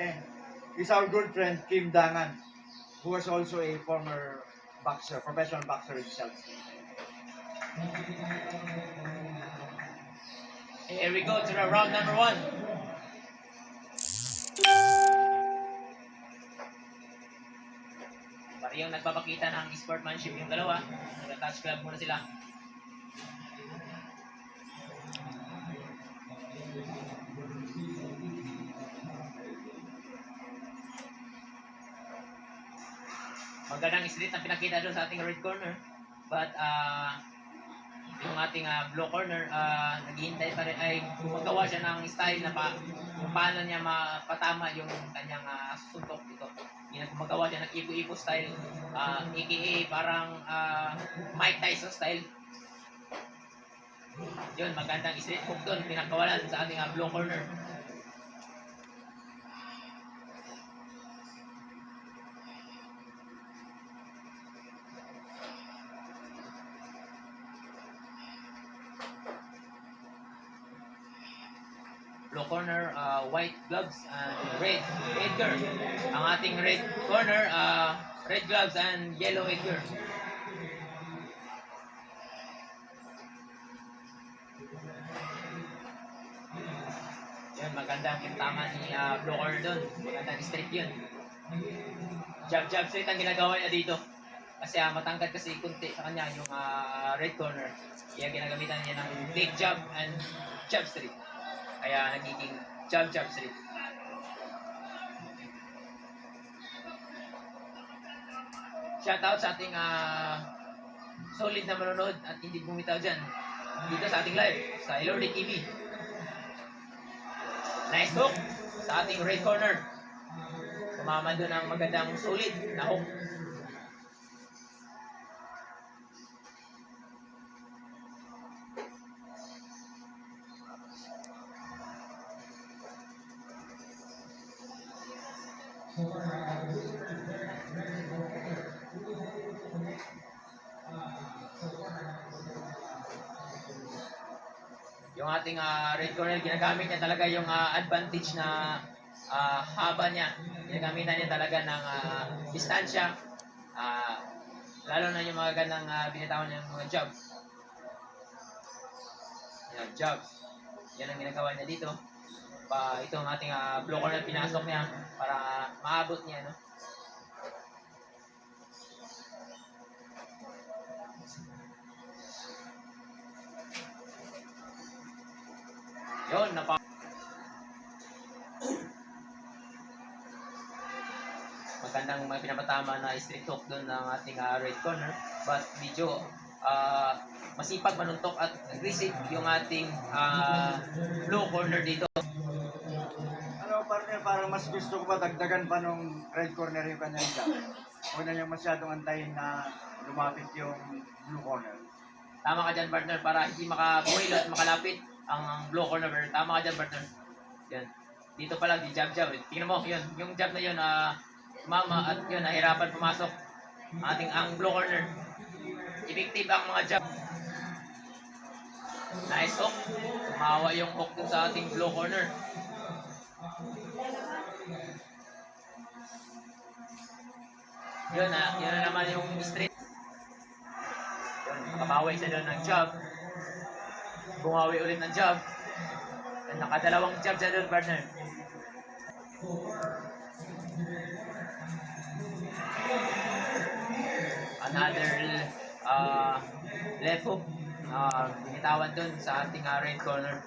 And is our good friend Kim Dangan, who was also a former boxer, professional boxer himself. Here we go to the round number 1. Parehong nagpapakita ng sportsmanship yung dalawa. Nag-touch club muna sila. Magandang street ang pinakita doon sa ating red corner. But yung ating blue corner, naghihintay pa rin, ay gumagawa siya ng style na kung paano niya mapatama yung kanyang suntok dito. Gumagawa siya ng ipo-ipo style, aka parang Mike Tyson style. Yun, magandang street hook doon, pinakawalan sa ating blue corner. Blue corner, white gloves and red Edgar. Ang ating red corner, red gloves and yellow Edgar. Yan, magandang kintama ni blue corner doon. Magandang straight yun. Jab straight ang ginagawa niya dito. Kasi matangkad kasi kunti sa kanya yung red corner. Kaya ginagamitan niya ng big jab and jab straight. Kaya nagiging jab straight. Shoutout sa ating solid na manonood at hindi bumitaw dyan dito sa ating live sa Elordi TV. Nice hook sa ating red corner. Kumama doon ang magandang solid na hook. Yung ating red corner, ginagamit niya talaga yung advantage na haba niya. Ginagamitan niya talaga ng distansya. Lalo na yung mga gandang binitawan niya ng mga jab. Yan, jab. Yan ang ginagawa niya dito. Ito ang ating blue corner, pinasok niya para maabot niya, no? Yun, magandang may pinapatama na straight hook doon ng ating red corner. But medyo masipag manuntok at aggressive yung ating blue corner dito. Ano, partner, parang mas gusto ko pa dagdagan pa nung red corner yung kanyang jab. Huwag na niyang masyadong antayin na lumapit yung blue corner. Tama ka dyan, partner, para hindi makabuhil at makalapit ang blue corner. Tama ka dyan, partner. Yan. Dito pa lang, di jab. Tingnan mo, yun. Yung jab na yun, mama, at yun, nahirapan pumasok ang blue corner. Effective ang mga jab. Nice hook. Tumawa yung hook dun sa ating blue corner. Yun na naman yung straight. Yun, makabawi siya doon ng jab. Bumawi ulit ng jab. And nakadalawang jab siya doon, partner. Another left hook. Binitawan doon sa ating red corner.